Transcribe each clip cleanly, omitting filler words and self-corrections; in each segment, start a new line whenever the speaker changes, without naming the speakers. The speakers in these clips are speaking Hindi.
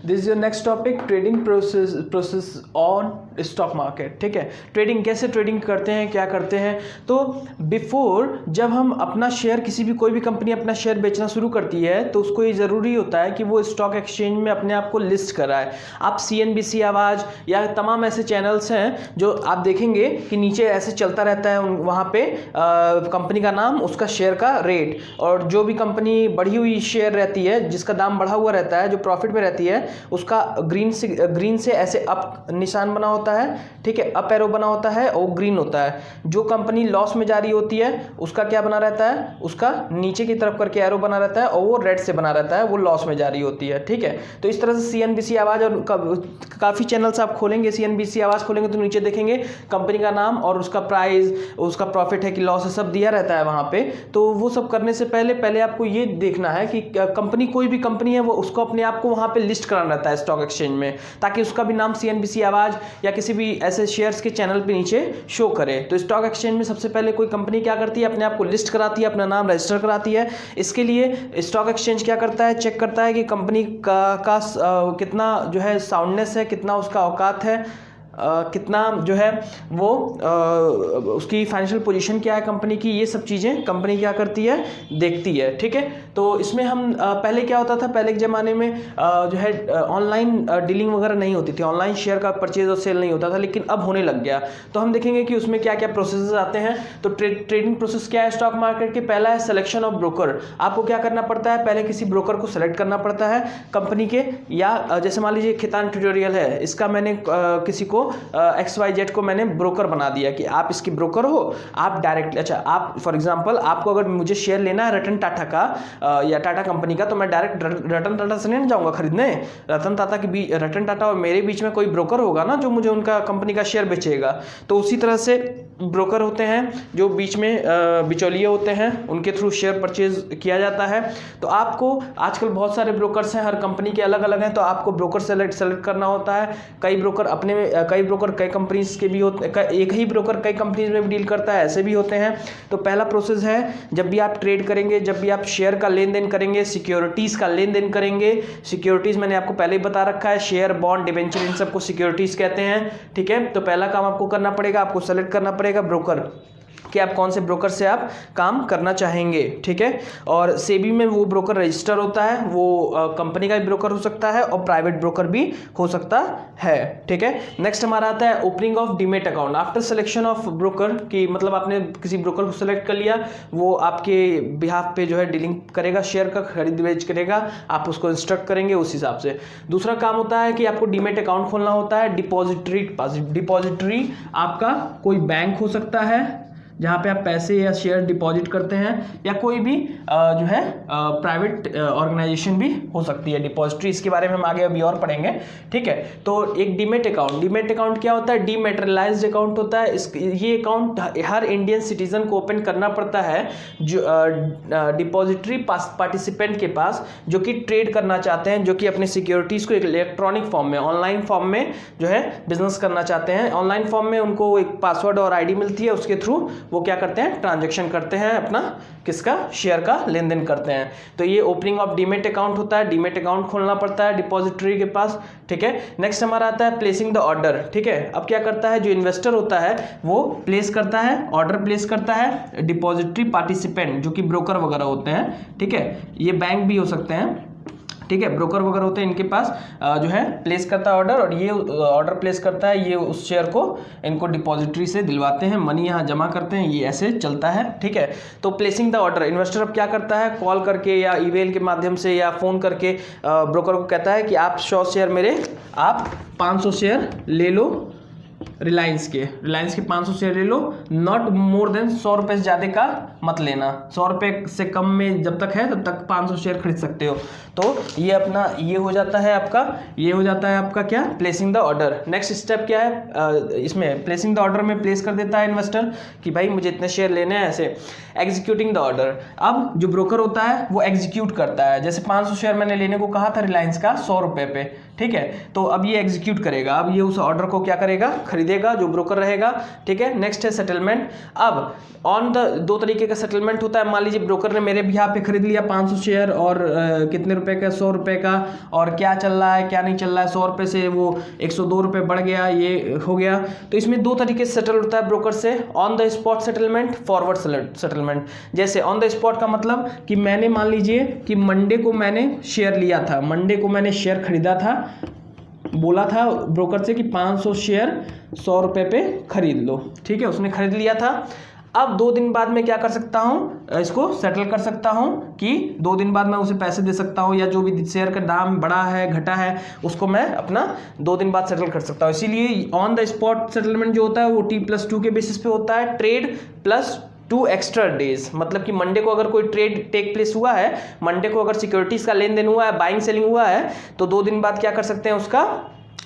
This is your next topic, trading process on stock market. ठीक है, ट्रेडिंग कैसे ट्रेडिंग करते हैं, क्या करते हैं। तो बिफोर जब हम अपना शेयर किसी भी कोई भी कंपनी अपना शेयर बेचना शुरू करती है तो उसको ये ज़रूरी होता है कि वो स्टॉक एक्सचेंज में अपने आप को लिस्ट कराए। आप CNBC आवाज़ या तमाम ऐसे चैनल्स हैं जो आप देखेंगे कि नीचे ऐसे चलता रहता है, वहाँ पे कंपनी का नाम, उसका शेयर का रेट, और जो भी कंपनी बढ़ी हुई शेयर रहती है जिसका दाम बढ़ा हुआ रहता है, जो प्रॉफिट में रहती है, उसका ग्रीन से ऐसे अप निशान बना होता है। ठीक है, अप एरो बना होता है और ग्रीन होता है। जो कंपनी लॉस में जा रही होती है उसका क्या बना रहता है, उसका नीचे की तरफ करके एरो बना रहता है और वो रेड से बना रहता है, वो लॉस में जा रही होती है। ठीक है, तो इस तरह से CNBC आवाज़ और काफ़ी चैनल्स आप खोलेंगे, CNBC आवाज़ खोलेंगे तो नीचे देखेंगे कंपनी का नाम और उसका प्राइस, उसका प्रॉफिट है कि लॉस है, सब दिया रहता है वहाँ पे। तो वो सब करने से पहले आपको ये देखना है कि कंपनी, कोई भी कंपनी है वो उसको अपने आप को वहाँ पे लिस्ट कराना रहता है स्टॉक एक्सचेंज में, ताकि उसका भी नाम CNBC आवाज़ या किसी भी ऐसे शेयर्स के चैनल पे नीचे शो करे। तो स्टॉक एक्सचेंज में सबसे पहले कोई कंपनी क्या करती है, अपने आप को लिस्ट कराती है, अपना नाम रजिस्टर कराती है। इसके लिए स्टॉक एक्सचेंज क्या करता है, चेक करता है कि कंपनी का कितना जो है साउंडनेस है, कितना उसका औकात है, कितना जो है वो उसकी फाइनेंशियल पोजीशन क्या है कंपनी की, ये सब चीज़ें कंपनी क्या करती है, देखती है। ठीक है, तो इसमें हम पहले क्या होता था, पहले के ज़माने में जो है ऑनलाइन डीलिंग वगैरह नहीं होती थी, ऑनलाइन शेयर का परचेज और सेल नहीं होता था, लेकिन अब होने लग गया। तो हम देखेंगे कि उसमें क्या क्या प्रोसेस आते हैं। तो ट्रेडिंग प्रोसेस क्या है स्टॉक मार्केट के, पहला है सिलेक्शन ऑफ ब्रोकर। आपको क्या करना पड़ता है, पहले किसी ब्रोकर को सेलेक्ट करना पड़ता है कंपनी के, या जैसे मान लीजिए खितान ट्यूटोरियल है, इसका मैंने किसी को XYZ को मैंने ब्रोकर बना दिया कि आप इसकी ब्रोकर हो, आप डायरेक्टली, अच्छा आप फॉर एग्जांपल आपको अगर मुझे शेयर लेना है रतन टाटा का या टाटा कंपनी का, तो मैं डायरेक्ट रतन टाटा से नहीं जाऊंगा खरीदने। रतन टाटा और मेरे बीच में कोई ब्रोकर होगा ना जो मुझे उनका कंपनी का शेयर बेचेगा। तो उसी तरह से ब्रोकर होते हैं जो बीच में बिचौलिए होते हैं, उनके थ्रू शेयर परचेज किया जाता है। तो आपको आजकल बहुत सारे ब्रोकर्स हैं, हर कंपनी के अलग अलग हैं, तो आपको ब्रोकर सेलेक्ट करना होता है। कई ब्रोकर अपने में, कई ब्रोकर कई कंपनीज के भी होते हैं, एक ही ब्रोकर कई कंपनीज में भी डील करता है, ऐसे भी होते हैं। तो पहला प्रोसेस है, जब भी आप ट्रेड करेंगे, जब भी आप शेयर का लेन देन करेंगे, सिक्योरिटीज़ का लेन देन करेंगे। सिक्योरिटीज़ मैंने आपको पहले ही बता रखा है, शेयर, बॉन्ड, डिबेंचर, इन सबको सिक्योरिटीज़ कहते हैं। ठीक है, तो पहला काम आपको करना पड़ेगा, आपको सेलेक्ट करना पड़ेगा ब्रोकर कि आप कौन से ब्रोकर से आप काम करना चाहेंगे। ठीक है, और सेबी में वो ब्रोकर रजिस्टर होता है, वो कंपनी का भी ब्रोकर हो सकता है और प्राइवेट ब्रोकर भी हो सकता है। ठीक है, नेक्स्ट हमारा आता है opening of demat account after selection of broker, की मतलब आपने किसी ब्रोकर को सिलेक्ट कर लिया, वो आपके बिहाफ पे जो है डीलिंग करेगा, शेयर का खरीद बेच करेगा, आप उसको इंस्ट्रक्ट करेंगे उस हिसाब से। दूसरा काम होता है कि आपको डीमेट अकाउंट खोलना होता है डिपॉजिटरी के पास। डिपॉजिटरी आपका कोई बैंक हो सकता है जहाँ पे आप पैसे या शेयर डिपॉजिट करते हैं, या कोई भी जो है प्राइवेट ऑर्गेनाइजेशन भी हो सकती है डिपॉजिटरी। इसके बारे में हम आगे अभी और पढ़ेंगे। ठीक है, तो एक डीमेट अकाउंट क्या होता है, डीमेटेरियलाइज्ड अकाउंट होता है। ये अकाउंट हर इंडियन सिटीजन को ओपन करना पड़ता है जो डिपॉजिटरी पार्टिसिपेंट के पास, जो कि ट्रेड करना चाहते हैं, जो कि अपने सिक्योरिटीज़ को एक इलेक्ट्रॉनिक फॉर्म में, ऑनलाइन फॉर्म में जो है बिजनेस करना चाहते हैं। ऑनलाइन फॉर्म में उनको एक पासवर्ड और ID मिलती है, उसके थ्रू वो क्या करते हैं, ट्रांजैक्शन करते हैं, अपना किसका, शेयर का लेन देन करते हैं। तो ये ओपनिंग ऑफ डीमेट अकाउंट होता है, डीमेट अकाउंट खोलना पड़ता है डिपॉजिटरी के पास। ठीक है, नेक्स्ट हमारा आता है प्लेसिंग द ऑर्डर। ठीक है, अब क्या करता है, जो इन्वेस्टर होता है वो प्लेस करता है, ऑर्डर प्लेस करता है डिपॉजिटरी पार्टिसिपेंट, जो कि ब्रोकर वगैरह होते हैं। ठीक है, ये बैंक भी हो सकते हैं। ठीक है, ब्रोकर वगैरह होते हैं, इनके पास जो है प्लेस करता है ऑर्डर, और ये ऑर्डर प्लेस करता है, ये उस शेयर को इनको डिपॉजिटरी से दिलवाते हैं, मनी यहाँ जमा करते हैं, ये ऐसे चलता है। ठीक है, तो प्लेसिंग द ऑर्डर, इन्वेस्टर अब क्या करता है, कॉल करके या ईमेल के माध्यम से या फ़ोन करके ब्रोकर को कहता है कि आप 100 शेयर मेरे, आप 500 शेयर ले लो रिलायंस के 500 शेयर ले लो, नॉट मोर देन 100 रुपये से ज़्यादा का मत लेना, 100 रुपये से कम में जब तक है तब तक 500 शेयर खरीद सकते हो। तो ये अपना ये हो जाता है आपका क्या, placing the order. Next step क्या है, इसमें प्लेसिंग द ऑर्डर में प्लेस कर देता है इन्वेस्टर कि भाई मुझे इतने शेयर लेने हैं, ऐसे। एग्जीक्यूटिंग द ऑर्डर, अब जो ब्रोकर होता है वो एग्जीक्यूट करता है। जैसे 500 शेयर मैंने लेने को कहा था रिलायंस का 100 रुपये पे, ठीक है, तो अब ये एग्जीक्यूट करेगा, अब ये उस ऑर्डर को क्या करेगा, खरीद खरीदेगा जो ब्रोकर रहेगा, ठीक है। नेक्स्ट है सेटलमेंट। अब ऑन द दो तरीके का सेटलमेंट होता है। मान लीजिए ब्रोकर ने मेरे भी यहाँ पे खरीद लिया 500 शेयर और कितने रुपए का, 100 रुपए का, और क्या चल रहा है क्या नहीं चल रहा है, 100 रुपए से वो 102 रुपए बढ़ गया, ये हो गया। तो इसमें दो तरीके से सेटल होता है ब्रोकर से, on the spot settlement, forward settlement. जैसे ऑन द स्पॉट का मतलब कि मैंने मान लीजिए कि मंडे को मैंने शेयर लिया था, मंडे को मैंने शेयर खरीदा था, बोला था ब्रोकर से कि 500 शेयर 100 रुपए पे खरीद लो, ठीक है, उसने खरीद लिया था। अब 2 दिन बाद मैं क्या कर सकता हूँ, इसको सेटल कर सकता हूँ कि 2 दिन बाद मैं उसे पैसे दे सकता हूँ, या जो भी शेयर का दाम बढ़ा है घटा है उसको मैं अपना 2 दिन बाद सेटल कर सकता हूँ। इसीलिए ऑन द स्पॉट सेटलमेंट जो होता है वो T+2 के बेसिस पे होता है, ट्रेड प्लस 2 एक्स्ट्रा डेज। मतलब कि मंडे को अगर कोई ट्रेड टेक प्लेस हुआ है, मंडे को अगर सिक्योरिटीज़ का लेन देन हुआ है, बाइंग सेलिंग हुआ है, तो 2 दिन बाद क्या कर सकते हैं, उसका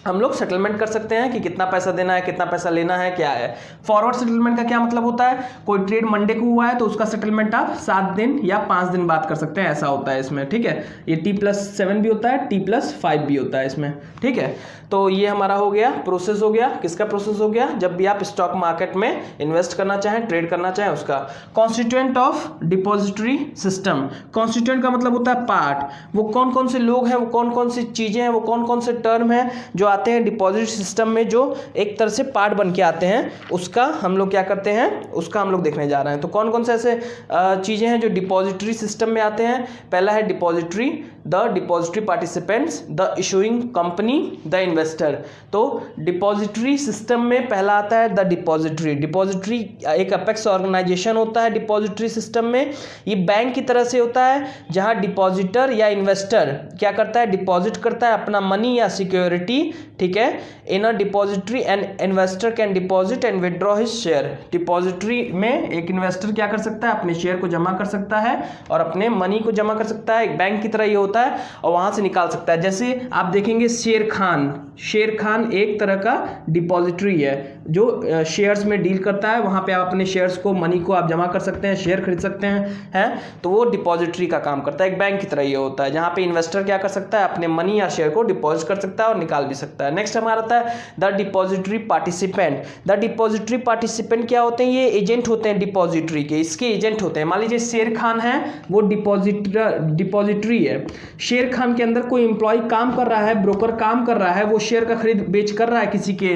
हम लोग सेटलमेंट कर सकते हैं कि कितना पैसा देना है, कितना पैसा लेना है, क्या है। फॉरवर्ड सेटलमेंट का क्या मतलब होता है, कोई ट्रेड मंडे को हुआ है तो उसका सेटलमेंट आप 7 दिन या 5 दिन बाद कर सकते हैं, ऐसा होता है इसमें, ठीक है। ये T+7 भी होता है, T+5 भी होता है इसमें, ठीक है। तो ये हमारा हो गया, प्रोसेस हो गया। किसका प्रोसेस हो गया, जब भी आप स्टॉक मार्केट में इन्वेस्ट करना चाहें, ट्रेड करना चाहें उसका। Constituent of depository system, constituent का मतलब होता है पार्ट। वो कौन कौन से लोग हैं, वो कौन कौन सी चीज़ें हैं, वो कौन कौन से टर्म हैं जो आते हैं डिपॉजिट सिस्टम में, जो एक तरह से पार्ट बन के आते हैं, उसका हम लोग क्या करते हैं, उसका हम लोग देखने जा रहे हैं। तो कौन कौन से ऐसे चीज़ें हैं जो डिपॉजिटरी सिस्टम में आते हैं। पहला है depository, the depository participants, the issuing company, the investor. तो डिपॉजिटरी सिस्टम में पहला आता है द डिपॉजिटरी। डिपॉजिटरी एक अपेक्स ऑर्गेनाइजेशन होता है डिपॉजिटरी सिस्टम में। ये बैंक की तरह से होता है जहां डिपॉजिटर या इन्वेस्टर क्या करता है, डिपॉजिट करता है अपना मनी या सिक्योरिटी, ठीक है। In a depository and investor can deposit and withdraw his share. Depository में एक इन्वेस्टर क्या कर सकता है, अपने शेयर को जमा कर सकता है और अपने मनी को जमा कर सकता है, एक बैंक की तरह ये होता है, और वहां से निकाल सकता है। जैसे आप देखेंगे शेर खान एक तरह का डिपॉजिटरी है जो शेयर्स में डील करता है। वहां पे आप अपने शेयर्स को, मनी को आप जमा कर सकते हैं, शेयर खरीद सकते हैं, तो वो डिपॉजिटरी का काम करता है। एक बैंक की तरह ये होता है जहां पे इन्वेस्टर क्या कर सकता है, अपने मनी या शेयर को डिपॉजिट कर सकता है और निकाल भी सकता है। नेक्स्ट हमारा आता है the depository participant. The depository participant क्या होते हैं, ये एजेंट होते हैं डिपॉजिटरी के, इसके एजेंट होते हैं। मान लीजिए शेर खान है, वो डिपॉजिटरी है। शेर खान के अंदर कोई एम्प्लॉय काम कर रहा है, ब्रोकर काम कर रहा है, वो शेयर का खरीद बेच कर रहा है किसी के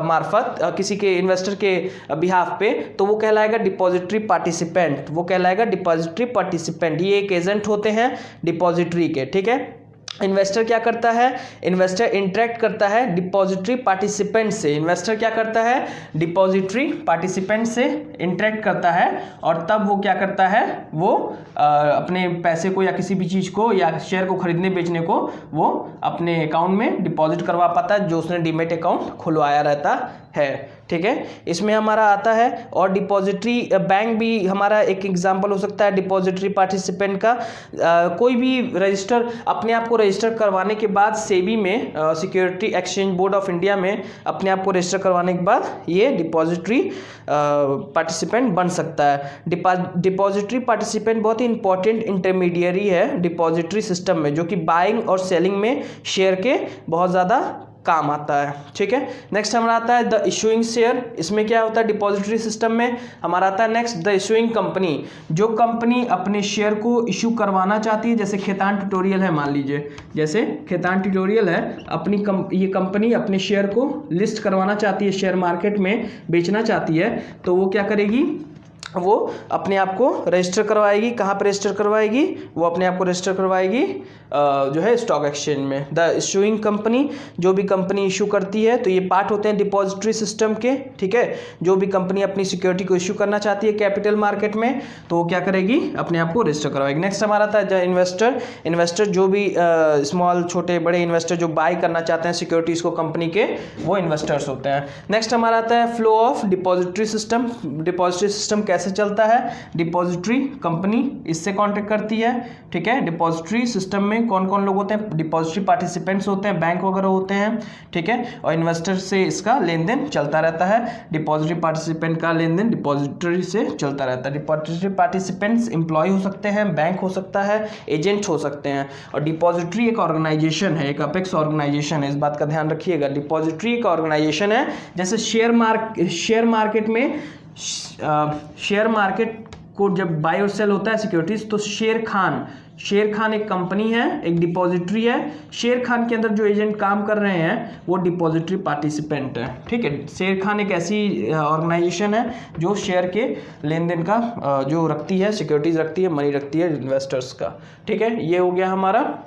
मार्फत, किसी के इन्वेस्टर के बिहाफ पे, तो वो कहलाएगा डिपॉजिटरी पार्टिसिपेंट। वो कहलाएगा डिपॉजिटरी पार्टिसिपेंट। ये एक एजेंट होते हैं डिपॉजिटरी के, ठीक है। इन्वेस्टर क्या करता है, इन्वेस्टर इंटरेक्ट करता है डिपॉजिटरी पार्टिसिपेंट से। इन्वेस्टर क्या करता है, डिपॉजिटरी पार्टिसिपेंट से इंटरेक्ट करता है, और तब वो क्या करता है, वो अपने पैसे को या किसी भी चीज़ को या शेयर को खरीदने बेचने को वो अपने अकाउंट में डिपॉजिट करवा पाता है, जो उसने डीमेट अकाउंट खुलवाया रहता है, ठीक है। इसमें हमारा आता है, और डिपॉजिटरी बैंक भी हमारा एक एग्जांपल हो सकता है डिपॉजिटरी पार्टिसिपेंट का। कोई भी रजिस्टर, अपने आप को रजिस्टर करवाने के बाद सेबी में, security exchange board of India में अपने आप को रजिस्टर करवाने के बाद ये डिपॉजिटरी पार्टिसिपेंट बन सकता है। डिपॉजिटरी पार्टिसिपेंट बहुत ही इंपॉर्टेंट इंटरमीडियरी है डिपॉजिटरी सिस्टम में, जो कि बाइंग और सेलिंग में शेयर के बहुत ज़्यादा काम आता है, ठीक है। नेक्स्ट हमारा आता है द इशूइंग शेयर। इसमें क्या होता है डिपॉजिटरी सिस्टम में, हमारा आता है नेक्स्ट द इशूइंग कंपनी। जो कंपनी अपने शेयर को इशू करवाना चाहती है, जैसे खेतान ट्यूटोरियल है, मान लीजिए जैसे खेतान ट्यूटोरियल है, ये कंपनी अपने शेयर को लिस्ट करवाना चाहती है, शेयर मार्केट में बेचना चाहती है, तो वो क्या करेगी, वो अपने आप को रजिस्टर करवाएगी। कहाँ पर रजिस्टर करवाएगी, वो अपने आप को रजिस्टर करवाएगी जो है स्टॉक एक्सचेंज में। द इशूइंग कंपनी, जो भी कंपनी इशू करती है, तो ये पार्ट होते हैं डिपॉजिटरी सिस्टम के, ठीक है। जो भी कंपनी अपनी सिक्योरिटी को इशू करना चाहती है कैपिटल मार्केट में, तो वो क्या करेगी, अपने आप को रजिस्टर करवाएगी। नेक्स्ट हमारा था द इन्वेस्टर, जो भी स्मॉल छोटे बड़े इन्वेस्टर जो बाय करना चाहते हैं सिक्योरिटीज़ को कंपनी के, वो इन्वेस्टर्स होते हैं। नेक्स्ट हमारा आता है flow of depository system. Depository system कैसे कैसे चलता है, डिपॉजिटरी कंपनी इससे कॉन्ट्रैक्ट करती है, ठीक है। डिपॉजिटरी सिस्टम में कौन कौन लोग होते हैं, डिपॉजिटरी पार्टिसिपेंट्स होते हैं, बैंक वगैरह होते हैं, ठीक है, और इन्वेस्टर से इसका लेन देन चलता रहता है। डिपॉजिटरी पार्टिसिपेंट का लेन देन डिपॉजिटरी से चलता रहता है। डिपॉजिटरी पार्टिसिपेंट्स एम्प्लॉय हो सकते हैं, बैंक हो सकता है, एजेंट हो सकते हैं। और डिपॉजिटरी एक ऑर्गेनाइजेशन है, एक अपेक्स ऑर्गेनाइजेशन है, इस बात का ध्यान रखिएगा। डिपॉजिटरी एक ऑर्गेनाइजेशन है, जैसे शेयर मार्केट में शेयर मार्केट को जब बाय और सेल होता है सिक्योरिटीज, तो शेर खान एक कंपनी है, एक डिपॉजिटरी है। शेर खान के अंदर जो एजेंट काम कर रहे हैं वो डिपॉजिटरी पार्टिसिपेंट है, ठीक है। शेर खान एक ऐसी ऑर्गेनाइजेशन है जो शेयर के लेन देन का जो रखती है, सिक्योरिटीज रखती है, मनी रखती है इन्वेस्टर्स का, ठीक है। ये हो गया हमारा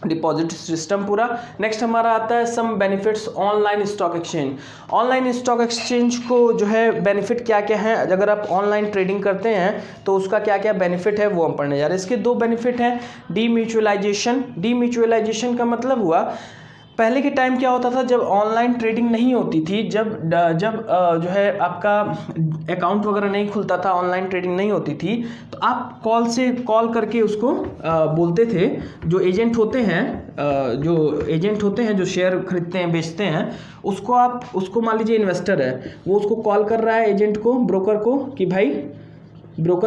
डिपॉजिट सिस्टम पूरा। नेक्स्ट हमारा आता है some benefits online stock exchange. Online stock exchange को जो है बेनिफिट क्या क्या है, अगर आप ऑनलाइन ट्रेडिंग करते हैं तो उसका क्या क्या बेनिफिट है वो हम पढ़ने जा रहे हैं। इसके 2 बेनिफिट हैं। डीम्यूचुअलाइजेशन का मतलब हुआ, पहले के टाइम क्या होता था, जब ऑनलाइन ट्रेडिंग नहीं होती थी, जब जो है आपका अकाउंट वगैरह नहीं खुलता था, ऑनलाइन ट्रेडिंग नहीं होती थी, तो आप कॉल करके उसको बोलते थे। जो एजेंट होते हैं जो शेयर खरीदते हैं बेचते हैं, उसको मान लीजिए इन्वेस्टर है, वो उसको कॉल कर रहा है एजेंट को, ब्रोकर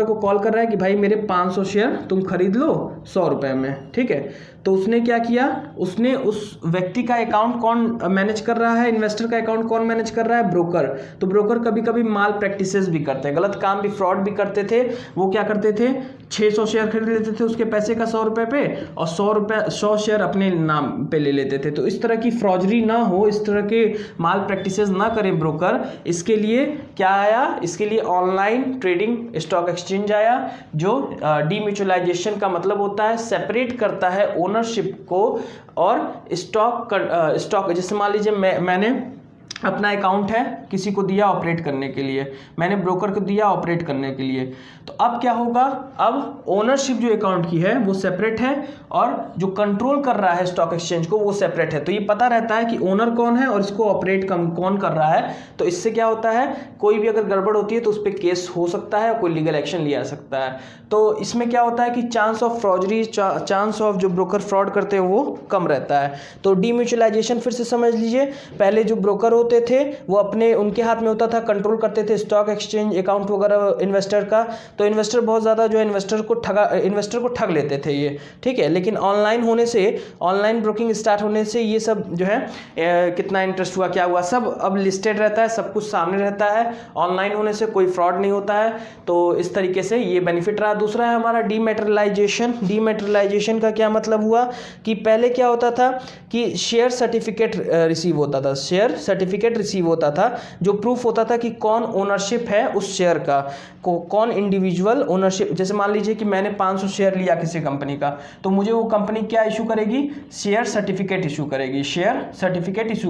को कॉल कर रहा है कि भाई मेरे 500 शेयर तुम खरीद लो 100 रुपये में, ठीक है। तो उसने क्या किया, उसने उस व्यक्ति का अकाउंट कौन मैनेज कर रहा है, इन्वेस्टर का अकाउंट कौन मैनेज कर रहा है, ब्रोकर। तो ब्रोकर कभी कभी माल प्रैक्टिसेस भी करते हैं, गलत काम भी, फ्रॉड भी करते थे। वो क्या करते थे, 600 शेयर खरीद लेते थे उसके पैसे का 100 रुपये पे, और 100 शेयर अपने नाम पे ले लेते थे। तो इस तरह की फ्रॉडरी ना हो, इस तरह के माल प्रैक्टिसेस ना करें ब्रोकर, इसके लिए क्या आया, इसके लिए ऑनलाइन ट्रेडिंग स्टॉक एक्सचेंज आया, जो डीम्यूचुअलाइजेशन का मतलब होता है सेपरेट करता है ओनरशिप को और स्टॉक। जैसे मान लीजिए मैंने अपना अकाउंट है, किसी को दिया ऑपरेट करने के लिए, मैंने ब्रोकर को दिया ऑपरेट करने के लिए, तो अब क्या होगा, अब ओनरशिप जो अकाउंट की है वो सेपरेट है और जो कंट्रोल कर रहा है स्टॉक एक्सचेंज को वो सेपरेट है। तो ये पता रहता है कि ओनर कौन है और इसको ऑपरेट कौन कर रहा है। तो इससे क्या होता है, कोई भी अगर गड़बड़ होती है तो उस पर केस हो सकता है, कोई लीगल एक्शन लिया जा सकता है। तो इसमें क्या होता है कि चांस ऑफ फ्रॉडरी, चांस ऑफ जो ब्रोकर फ्रॉड करते हैं वो कम रहता है। तो डीम्यूचुअलाइजेशन फिर से समझ लीजिए, पहले जो ब्रोकर होते थे वो उनके हाथ में होता था, कंट्रोल करते थे स्टॉक एक्सचेंज अकाउंट वगैरह इन्वेस्टर का। तो इन्वेस्टर बहुत ज़्यादा जो है इन्वेस्टर को ठग लेते थे ये, ठीक है। लेकिन ऑनलाइन ब्रोकिंग स्टार्ट होने से ये सब जो है कितना इंटरेस्ट हुआ, क्या हुआ, सब अब लिस्टेड रहता है, सब कुछ सामने रहता है। ऑनलाइन होने से कोई फ्रॉड नहीं होता है। तो इस तरीके से ये बेनिफिट रहा। दूसरा है हमारा डीमैटेरियलाइजेशन का क्या मतलब हुआ कि पहले क्या होता था कि शेयर सर्टिफिकेट रिसीव होता था, जो प्रूफ होता था कि कौन ओनरशिप है उस शेयर का, कौन इंडिविजुअल ओनरशिप। जैसे मान लीजिए कि मैंने 500 शेयर लिया किसी कंपनी का, तो मुझे वो कंपनी क्या इशू करेगी, शेयर सर्टिफिकेट इशू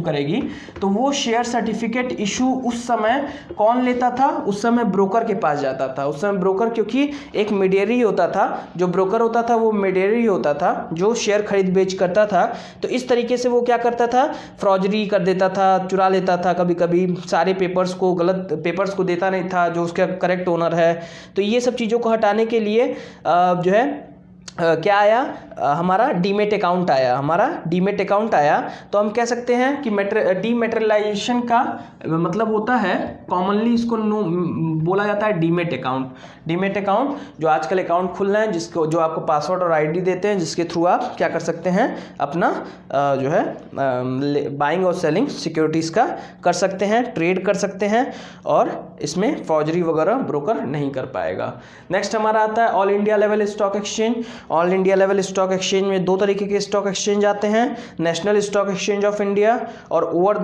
करेगी। तो वो शेयर सर्टिफिकेट इशू उस समय कौन लेता था, उस समय ब्रोकर के पास जाता था। उस समय ब्रोकर, क्योंकि एक मीडियरी होता था, जो ब्रोकर होता था वो मीडियरी होता था जो शेयर खरीद बेच करता था। तो इस तरीके से वो क्या करता था, फ्रॉडरी कर देता था, चुरा लेता था, कभी कभी सारे गलत पेपर्स को देता नहीं था जो उसका करेक्ट ओनर है। तो ये सब चीज़ों को हटाने के लिए जो है क्या आया, हमारा डीमेट अकाउंट आया। तो हम कह सकते हैं कि डीमैटेरियलाइजेशन का मतलब होता है, कॉमनली इसको बोला जाता है डीमेट अकाउंट। जो आजकल अकाउंट खुल रहे हैं, जो आपको पासवर्ड और आईडी देते हैं, जिसके थ्रू आप क्या कर सकते हैं, अपना जो है बाइंग और सेलिंग सिक्योरिटीज़ का कर सकते हैं, ट्रेड कर सकते हैं, और इसमें फॉर्जरी वगैरह ब्रोकर नहीं कर पाएगा। नेक्स्ट हमारा आता है all India level stock exchange. All India level stock exchange में 2 तरीके के स्टॉक एक्सचेंज आते हैं, national stock exchange of India और over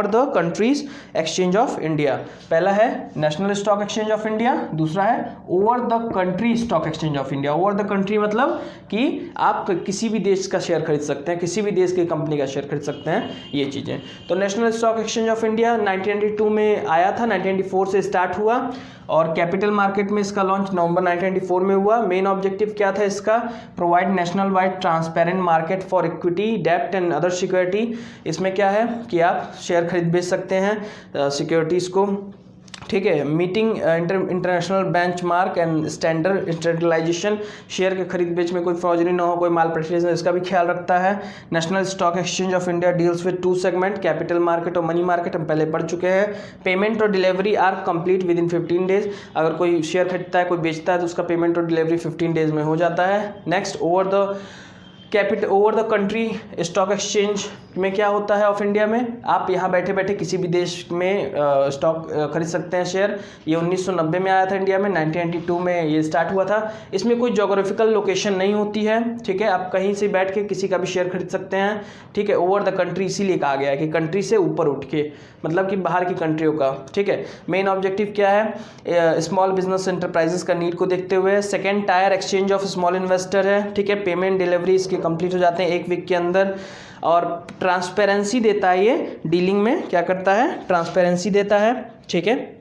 the countries exchange of India. पहला है national stock exchange of India, दूसरा है over the country stock exchange of India. Over the country मतलब कि आप किसी भी देश का शेयर खरीद सकते हैं, किसी भी देश की कंपनी का शेयर खरीद सकते हैं, ये चीज़ें। तो national stock exchange of India 1992 में आया था, 1994 से स्टार्ट हुआ, और कैपिटल मार्केट में इसका लॉन्च नवंबर 1994 में हुआ। मेन ऑब्जेक्टिव क्या था इसका, provide national wide transparent market for equity, डेब्ट एंड अदर सिक्योरिटी। इसमें क्या है कि आप शेयर खरीद बेच सकते हैं, सिक्योरिटीज़ को ठीक है। Meeting international benchmark and standardization, share के खरीद बेच में कोई फॉर्जरी ना हो, कोई माल प्रैक्टिस, इसका भी ख्याल रखता है। National stock exchange of India deals with 2 segment, capital market और मनी मार्केट, हम पहले पढ़ चुके हैं। पेमेंट और delivery are complete within 15 days, अगर कोई शेयर खरीदता है, कोई बेचता है, तो उसका पेमेंट और डिलीवरी 15 डेज में हो जाता है। Next, over the country stock exchange में क्या होता है ऑफ इंडिया में, आप यहाँ बैठे बैठे किसी भी देश में स्टॉक खरीद सकते हैं शेयर। ये 1990 में आया था इंडिया में, 1992 में ये स्टार्ट हुआ था। इसमें कोई जोग्राफिकल लोकेशन नहीं होती है, ठीक है, आप कहीं से बैठ के किसी का भी शेयर खरीद सकते हैं, ठीक है। ओवर द कंट्री इसीलिए कहा गया है कि कंट्री से ऊपर उठ के, मतलब कि बाहर की कंट्रियों का, ठीक है। मेन ऑब्जेक्टिव क्या है, स्मॉल बिजनेस एंटरप्राइजेस का नीड को देखते हुए। Second, tyre exchange of small investor है, ठीक है। पेमेंट डिलीवरी इसके कंप्लीट हो जाते हैं 1 वीक के अंदर। और ट्रांसपेरेंसी देता है, ये डीलिंग में क्या करता है, ट्रांसपेरेंसी देता है, ठीक है।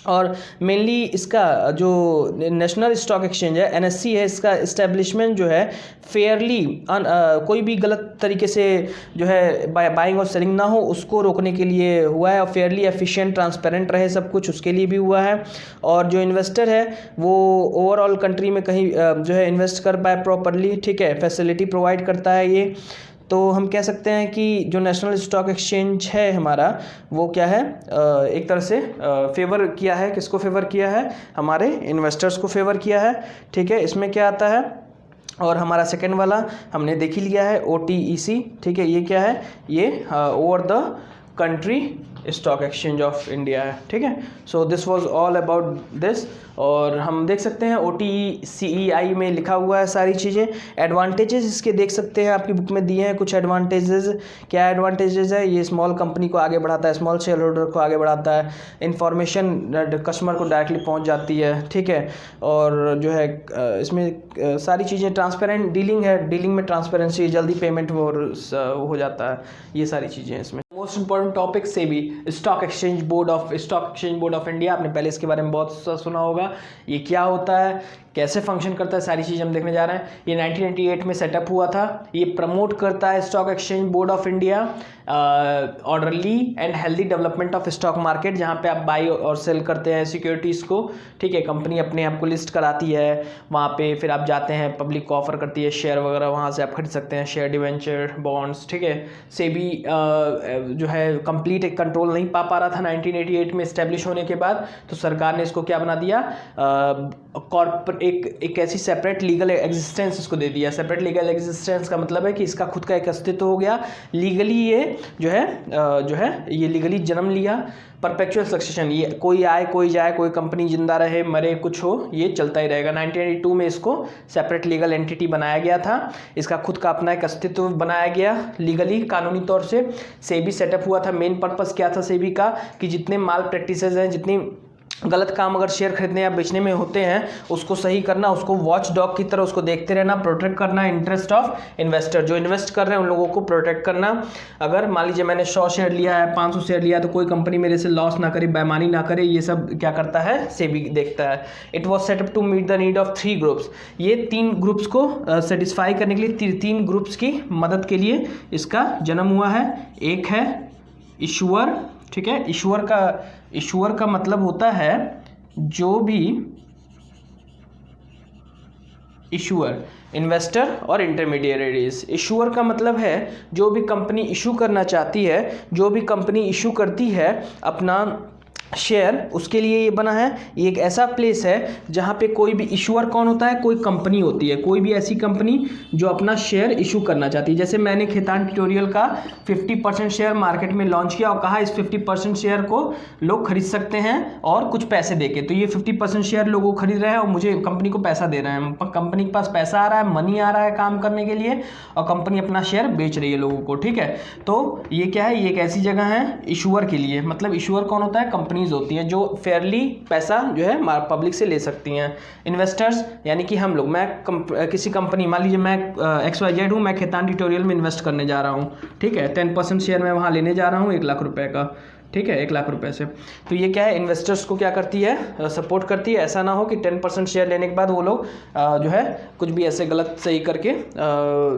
और मेनली इसका जो नेशनल स्टॉक एक्सचेंज है, NSE है, इसका इस्टेब्लिशमेंट जो है फेयरली, कोई भी गलत तरीके से जो है बाइंग और सेलिंग ना हो, उसको रोकने के लिए हुआ है। और फेयरली एफिशिएंट ट्रांसपेरेंट रहे सब कुछ, उसके लिए भी हुआ है। और जो इन्वेस्टर है वो ओवरऑल कंट्री में कहीं जो है इन्वेस्ट कर पाए प्रॉपरली, ठीक है, फैसिलिटी प्रोवाइड करता है ये। तो हम कह सकते हैं कि जो नेशनल स्टॉक एक्सचेंज है हमारा, वो क्या है, एक तरह से फेवर किया है, किसको फेवर किया है, हमारे इन्वेस्टर्स को फेवर किया है, ठीक है। इसमें क्या आता है, और हमारा सेकंड वाला हमने देख ही लिया है, OTEC, ठीक है। ये क्या है, ये over the country stock exchange of India है, ठीक है। So this was all about this. और हम देख सकते हैं OTCEI में लिखा हुआ है सारी चीज़ें। एडवांटेजेस इसके देख सकते हैं, आपकी बुक में दिए हैं कुछ एडवांटेजेस। क्या एडवांटेजेस है, ये स्मॉल कंपनी को आगे बढ़ाता है, स्मॉल शेयर होल्डर को आगे बढ़ाता है, इन्फॉर्मेशन कस्टमर को डायरेक्टली पहुंच जाती है, ठीक है। और जो है इसमें सारी चीज़ें ट्रांसपेरेंट डीलिंग है, डीलिंग में ट्रांसपेरेंसी, जल्दी पेमेंट हो जाता है, ये सारी चीज़ें इसमें। Most important topic SEBI, stock exchange board of India, आपने पहले इसके बारे में बहुत सुना होगा। ये क्या होता है, कैसे फंक्शन करता है, सारी चीज़ हम देखने जा रहे हैं। ये 1998 में सेटअप हुआ था। ये प्रमोट करता है stock exchange board of India orderly and healthy development of stock market, जहाँ पे आप बाई और सेल करते हैं सिक्योरिटीज़ को, ठीक है। कंपनी अपने आप को लिस्ट कराती है वहाँ पे, फिर आप जाते हैं, पब्लिक को ऑफर करती है शेयर वगैरह, वहाँ से आप खरीद सकते हैं शेयर, डिवेंचर, बॉन्ड्स, ठीक है। सेबी जो है कंप्लीट एक कंट्रोल नहीं पा रहा था 1988 में इस्टेब्लिश होने के बाद, तो सरकार ने इसको क्या बना दिया, एक ऐसी सेपरेट लीगल एग्जिस्टेंस इसको दे दिया। सेपरेट लीगल एग्जिस्टेंस का मतलब है कि इसका खुद का एक अस्तित्व हो गया, लीगली ये जो है ये लीगली जन्म लिया। परपेचुअल सक्सेशन, ये कोई आए कोई जाए, कोई कंपनी जिंदा रहे मरे कुछ हो, ये चलता ही रहेगा। 1982 में इसको सेपरेट लीगल एंटिटी बनाया गया था, इसका खुद का अपना एक अस्तित्व बनाया गया लीगली, कानूनी तौर से। सेबी सेटअप हुआ था, मेन पर्पस क्या था सेबी का, कि जितने माल प्रैक्टिसेस हैं, जितनी गलत काम अगर शेयर खरीदने या बेचने में होते हैं, उसको सही करना, उसको वॉच डॉग की तरह उसको देखते रहना, प्रोटेक्ट करना इंटरेस्ट ऑफ इन्वेस्टर, जो इन्वेस्ट कर रहे हैं उन लोगों को प्रोटेक्ट करना। अगर मान लीजिए मैंने 100 शेयर लिया है, 500 शेयर लिया, तो कोई कंपनी मेरे से लॉस ना करे, बेईमानी ना करे, ये सब क्या करता है, सेबी देखता है। It was set up to meet the need of 3 groups, ये 3 ग्रुप्स को सेटिस्फाई करने के लिए, 3 ग्रुप्स की मदद के लिए इसका जन्म हुआ है। एक है इशूअर, ठीक है। इशूअर का मतलब होता है जो भी इशूअर, इन्वेस्टर और इंटरमीडिएटरीज। इशूअर का मतलब है जो भी कंपनी इशू करना चाहती है, जो भी कंपनी इशू करती है अपना शेयर, उसके लिए ये बना है। ये एक ऐसा प्लेस है जहाँ पे कोई भी इशूअर कौन होता है, कोई कंपनी होती है, कोई भी ऐसी कंपनी जो अपना शेयर इशू करना चाहती है। जैसे मैंने खेतान ट्यूटोरियल का 50% शेयर मार्केट में लॉन्च किया और कहा इस 50% शेयर को लोग खरीद सकते हैं और कुछ पैसे देके, तो ये 50% शेयर लोगों खरीद रहे हैं और मुझे कंपनी को पैसा दे रहे हैं। कंपनी के पास पैसा आ रहा है, मनी आ रहा है काम करने के लिए, और कंपनी अपना शेयर बेच रही है लोगों को, ठीक है। तो ये क्या है, ये एक ऐसी जगह है इशूअर के लिए। मतलब इशूअर कौन होता है, कंपनी होती हैं जो फेयरली पैसा जो है पब्लिक से ले सकती हैं। इन्वेस्टर्स यानी कि हम लोग, मैं किसी कंपनी, मान लीजिए मैं XYZ हूँ, मैं खेतान ट्यूटोरियल में इन्वेस्ट करने जा रहा हूँ, ठीक है। 10% शेयर मैं वहाँ लेने जा रहा हूँ 1 लाख रुपए का, ठीक है, 1 लाख रुपए से। तो ये क्या है, इन्वेस्टर्स को क्या करती है, सपोर्ट करती है। ऐसा ना हो कि 10% शेयर लेने के बाद वो लोग जो है कुछ भी ऐसे गलत सही करके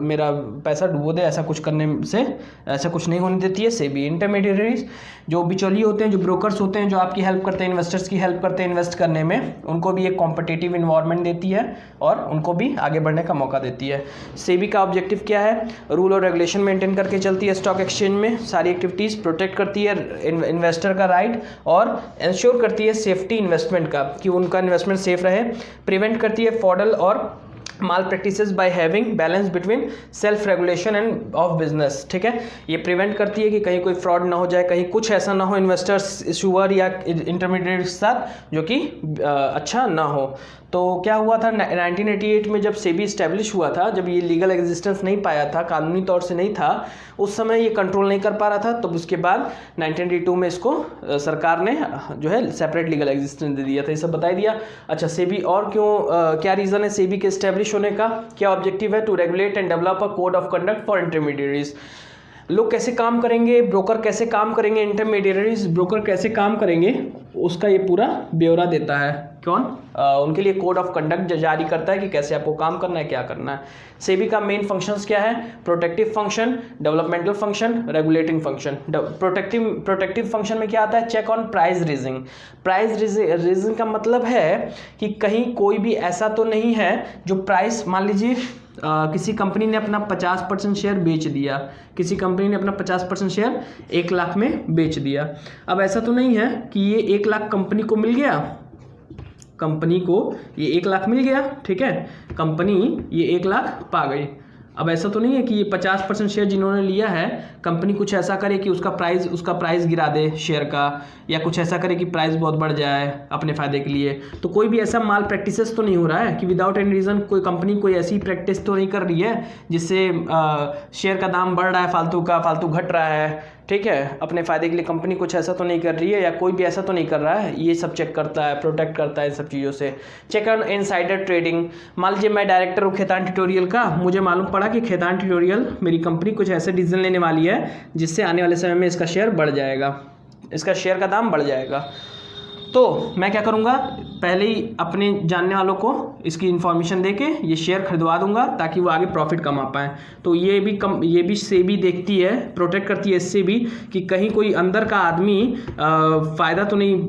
मेरा पैसा डुबो दे, ऐसा कुछ करने से ऐसा कुछ नहीं होने देती है सेबी। इंटरमीडिएटरीज जो बिचौलिए होते हैं, जो ब्रोकर्स होते हैं, जो आपकी हेल्प करते हैं, इन्वेस्टर्स की हेल्प करते हैं इन्वेस्ट करने में, उनको भी एक कॉम्पिटिटिव इन्वायरमेंट देती है और उनको भी आगे बढ़ने का मौका देती है। सेबी का ऑब्जेक्टिव क्या है, रूल और रेगुलेशन मेंटेन करके चलती है स्टॉक एक्सचेंज में, सारी एक्टिविटीज़ प्रोटेक्ट करती है इन्वेस्टर का राइट और इंश्योर करती है सेफ्टी इन्वेस्टमेंट का, कि उनका इन्वेस्टमेंट सेफ रहे, प्रिवेंट करती है फ्रॉड और malpractices by having balance between self regulation and of business. ठीक है, ये प्रिवेंट करती है कि कहीं कोई फ्रॉड ना हो जाए, कहीं कुछ ऐसा ना हो इन्वेस्टर्स इशूअर या इंटरमीडिएट के साथ जो कि अच्छा ना हो। तो क्या हुआ था 1988 में जब सेबी इस्टेब्लिश हुआ था, जब ये लीगल एग्जिस्टेंस नहीं पाया था, कानूनी तौर से नहीं था, उस समय ये कंट्रोल नहीं कर पा रहा था। तो उसके बाद 1992 में इसको सरकार ने जो है सेपरेट लीगल एग्जिस्टेंस दे दिया था। ये सब बता दिया। अच्छा, सेबी और क्यों, क्या रीज़न है सेबी के इस्टेब्लिश होने का, क्या ऑब्जेक्टिव है, to regulate and develop a code of conduct for intermediaries. लोग कैसे काम करेंगे, ब्रोकर कैसे काम करेंगे, इंटरमीडिएटरीज ब्रोकर कैसे काम करेंगे, उसका ये पूरा ब्यौरा देता है। कौन, उनके लिए कोड ऑफ कंडक्ट जारी करता है कि कैसे आपको काम करना है, क्या करना है। सेबी का मेन फंक्शंस क्या है, protective function, developmental function, regulating function. Protective function में क्या आता है, चेक ऑन प्राइस रीजिंग। प्राइस रीजिंग का मतलब है कि कहीं कोई भी ऐसा तो नहीं है जो प्राइस, मान लीजिए किसी कंपनी ने अपना 50% शेयर बेच दिया, किसी कंपनी ने अपना 50% शेयर 1 लाख में बेच दिया। अब ऐसा तो नहीं है कि ये 1 लाख कंपनी को मिल गया, कंपनी को ये 1 लाख मिल गया, ठीक है, कंपनी ये 1 लाख पा गई। अब ऐसा तो नहीं है कि ये 50% शेयर जिन्होंने लिया है, कंपनी कुछ ऐसा करे कि उसका प्राइस गिरा दे शेयर का, या कुछ ऐसा करे कि प्राइस बहुत बढ़ जाए अपने फ़ायदे के लिए। तो कोई भी ऐसा माल प्रैक्टिसेस तो नहीं हो रहा है कि विदाउट एनी रीज़न कोई कंपनी कोई ऐसी प्रैक्टिस तो नहीं कर रही है जिससे शेयर का दाम बढ़ रहा है, फालतू घट रहा है। ठीक है, अपने फ़ायदे के लिए कंपनी कुछ ऐसा तो नहीं कर रही है, या कोई भी ऐसा तो नहीं कर रहा है। ये सब चेक करता है, प्रोटेक्ट करता है इन सब चीज़ों से। Check on insider trading. मान लीजिए मैं डायरेक्टर हूँ खैतान ट्यूटोरियल का, मुझे मालूम पड़ा कि खैतान ट्यूटोरियल मेरी कंपनी कुछ ऐसे डिसीजन लेने वाली है जिससे आने वाले समय में इसका शेयर बढ़ जाएगा, इसका शेयर का दाम बढ़ जाएगा। तो मैं क्या करूँगा, पहले ही अपने जानने वालों को इसकी इन्फॉर्मेशन देके ये शेयर खरीदवा दूंगा ताकि वो आगे प्रॉफिट कमा पाएँ। तो ये भी सेबी देखती है, प्रोटेक्ट करती है इससे भी कि कहीं कोई अंदर का आदमी फ़ायदा तो नहीं,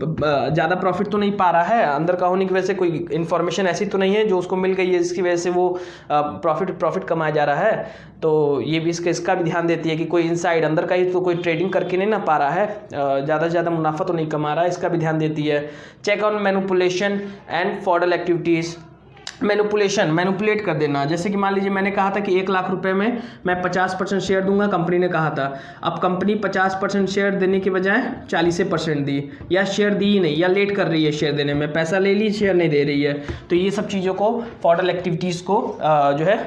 ज़्यादा प्रॉफिट तो नहीं पा रहा है, अंदर का होने की वजह से कोई इन्फॉर्मेशन ऐसी तो नहीं है जो उसको मिल गई है जिसकी वजह से वो प्रॉफिट कमाया जा रहा है। तो ये भी इसका भी ध्यान देती है कि कोई इनसाइड अंदर का ही तो कोई ट्रेडिंग करके नहीं ना पा रहा है, ज़्यादा से ज़्यादा मुनाफा तो नहीं कमा रहा है, इसका भी ध्यान देती है। Check on manipulation and fraudulent activities. Manipulate कर देना, जैसे कि मान लीजिए मैंने कहा था कि 1 लाख रुपए में मैं 50% शेयर दूंगा, कंपनी ने कहा था। अब कंपनी 50% शेयर देने के बजाय 40% दी, या शेयर दी ही नहीं, या लेट कर रही है शेयर देने में, पैसा ले ली शेयर नहीं दे रही है। तो ये सब चीज़ों को, फ्रॉडल एक्टिविटीज़ को जो है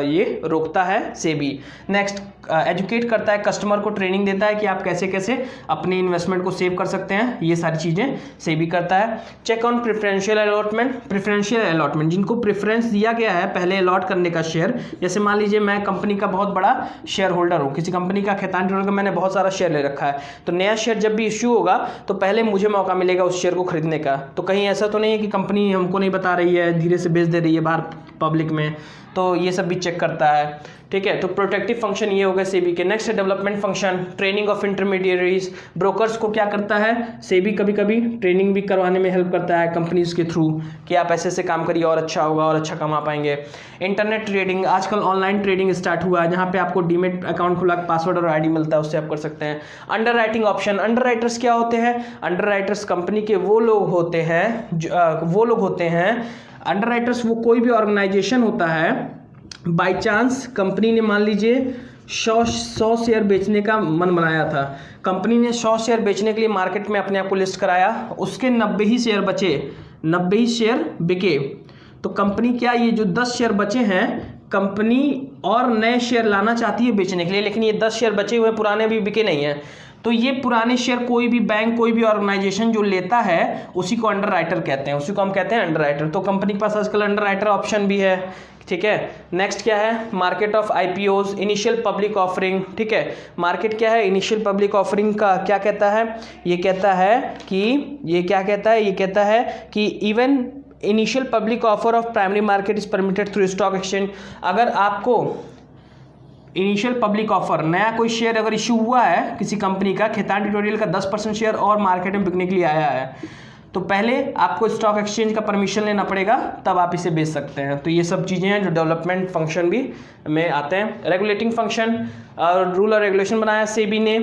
ये रोकता है सेबी। नेक्स्ट, एजुकेट करता है, कस्टमर को ट्रेनिंग देता है कि आप कैसे कैसे अपने इन्वेस्टमेंट को सेव कर सकते हैं, ये सारी चीज़ें सेबी करता है। चेक ऑन प्रेफरेंशियल अलॉटमेंट, जिनको प्रेफरेंस दिया गया है पहले अलॉट करने का शेयर। जैसे मान लीजिए मैं कंपनी का बहुत बड़ा शेयर होल्डर हूँ, किसी कंपनी का खैतान ट्यूटोरियल का मैंने बहुत सारा शेयर ले रखा है, तो नया शेयर जब भी इश्यू होगा तो पहले मुझे मौका मिलेगा उस शेयर को खरीदने का। तो कहीं ऐसा तो नहीं है कि कंपनी हमको नहीं बता रही है, धीरे से बेच दे रही है बाहर पब्लिक में, तो ये सब भी चेक करता है। ठीक है, तो प्रोटेक्टिव फंक्शन ये हो गए सेबी के। नेक्स्ट है development function, training of intermediaries. Brokers को क्या करता है सेबी, कभी कभी ट्रेनिंग भी करवाने में हेल्प करता है कंपनीज के थ्रू कि आप ऐसे ऐसे काम करिए और अच्छा होगा और अच्छा कमा पाएंगे। इंटरनेट ट्रेडिंग, आजकल ऑनलाइन ट्रेडिंग स्टार्ट हुआ है, जहाँ पे आपको डीमेट अकाउंट खुला के पासवर्ड और आईडी मिलता है, उससे आप कर सकते हैं। Under writing option, under writers क्या होते हैं, अंडर राइटर्स कंपनी के वो लोग होते हैं अंडर राइटर्स, वो कोई भी ऑर्गेनाइजेशन होता है, बाय चांस कंपनी ने मान लीजिए 100 शेयर बेचने का मन बनाया था, कंपनी ने 100 शेयर बेचने के लिए मार्केट में अपने आप को लिस्ट कराया, उसके 90 ही शेयर बचे, 90 ही शेयर बिके, तो कंपनी क्या, ये जो 10 शेयर बचे हैं, कंपनी और नए शेयर लाना चाहती है बेचने के लिए, लेकिन ये 10 शेयर बचे हुए पुराने भी बिके नहीं हैं। तो ये पुराने शेयर कोई भी बैंक, कोई भी ऑर्गेनाइजेशन जो लेता है उसी को अंडर राइटर कहते हैं, उसी को हम कहते हैं अंडर राइटर। तो कंपनी के पास आजकल अंडर राइटर ऑप्शन भी है, ठीक है। नेक्स्ट क्या है, market of IPOs, initial public offering, ठीक है। मार्केट क्या है, इनिशियल पब्लिक ऑफरिंग का क्या कहता है, ये कहता है कि even initial public offer of primary market is permitted through stock exchange. अगर आपको इनिशियल पब्लिक ऑफर, नया कोई शेयर अगर इशू हुआ है किसी कंपनी का, खेतान ट्यूटोरियल का 10% शेयर और मार्केट में बिकने के लिए आया है, तो पहले आपको स्टॉक एक्सचेंज का परमिशन लेना पड़ेगा, तब आप इसे बेच सकते हैं। तो ये सब चीज़ें हैं जो डेवलपमेंट फंक्शन भी में आते हैं। रेगुलेटिंग फंक्शन और रूल और रेगुलेशन बनाया सेबी ने।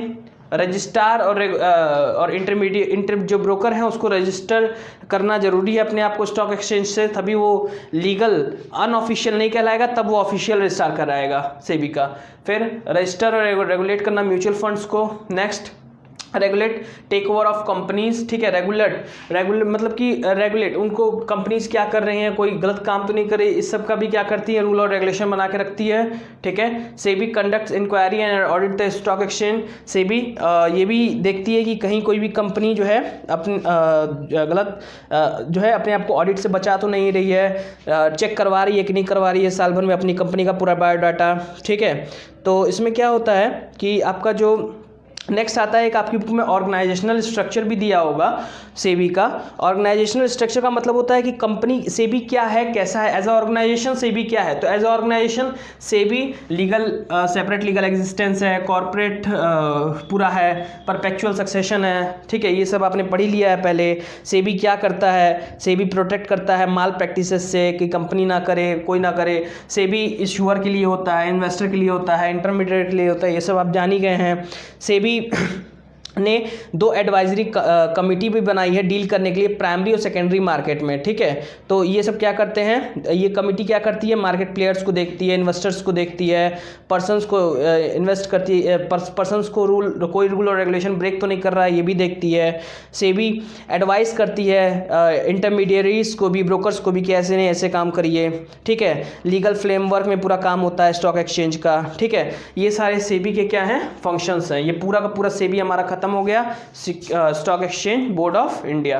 रजिस्ट्रार और इंटरमीडिएट जो ब्रोकर हैं उसको रजिस्टर करना जरूरी है अपने आप को स्टॉक एक्सचेंज से, तभी वो लीगल, अनऑफिशियल नहीं कहलाएगा, तब वो ऑफिशियल रजिस्ट्रार कराएगा सेबी का। फिर रजिस्टर और रेगुलेट करना म्यूचुअल फंड्स को। Next regulate take over of companies, ठीक है। रेगुलेट मतलब कि रेगुलेट उनको, कंपनीज क्या कर रही हैं, कोई गलत काम तो नहीं करे, इस सब का भी क्या करती है, रूल और रेगुलेशन बना के रखती है, ठीक है। SEBI conducts inquiry and audit the stock exchange. SEBI ये भी देखती है कि कहीं कोई भी कंपनी जो है अपनी गलत जो है अपने आप को ऑडिट से बचा तो नहीं रही है, चेक करवा रही है कि नहीं करवा रही है साल भर में अपनी कंपनी का पूरा बायोडाटा, ठीक है। तो इसमें क्या होता है कि आपका जो नेक्स्ट आता है, एक आपकी बुक में ऑर्गेनाइजेशनल स्ट्रक्चर भी दिया होगा सेबी का। ऑर्गेनाइजेशनल स्ट्रक्चर का मतलब होता है कि कंपनी सेबी क्या है, कैसा है, एज अ ऑर्गेनाइजेशन सेबी क्या है। तो as a organization SEBI legal, separate legal existence है, कॉर्पोरेट पूरा है, परपेचुअल सक्सेशन है, ठीक है। ये सब आपने पढ़ ही लिया है पहले। सेबी क्या करता है, सेबी प्रोटेक्ट करता है माल प्रैक्टिसेस से कि कंपनी ना करे, कोई ना करे। सेबी इश्यूअर के लिए होता है, इन्वेस्टर के लिए होता है, इंटरमीडिएट के लिए होता है, ये सब आप जान ही गए हैं। सेबी ने 2 एडवाइजरी कमेटी भी बनाई है डील करने के लिए प्राइमरी और सेकेंडरी मार्केट में, ठीक है। तो ये सब क्या करते हैं, ये कमेटी क्या करती है, मार्केट प्लेयर्स को देखती है, इन्वेस्टर्स को देखती है, पर्सन्स को इन्वेस्ट करती है, पर्सन्स को कोई रूल और रेगुलेशन ब्रेक तो नहीं कर रहा है, ये भी देखती है। सेबी एडवाइस करती है इंटरमीडियरीज को भी, ब्रोकर्स को भी कि ऐसे नहीं ऐसे काम करिए, ठीक है। लीगल फ्रेमवर्क में पूरा काम होता है स्टॉक एक्सचेंज का, ठीक है। ये सारे सेबी के क्या हैं, फंक्शंस हैं। ये पूरा का पूरा सेबी हमारा खत्म हो गया, stock exchange board of India.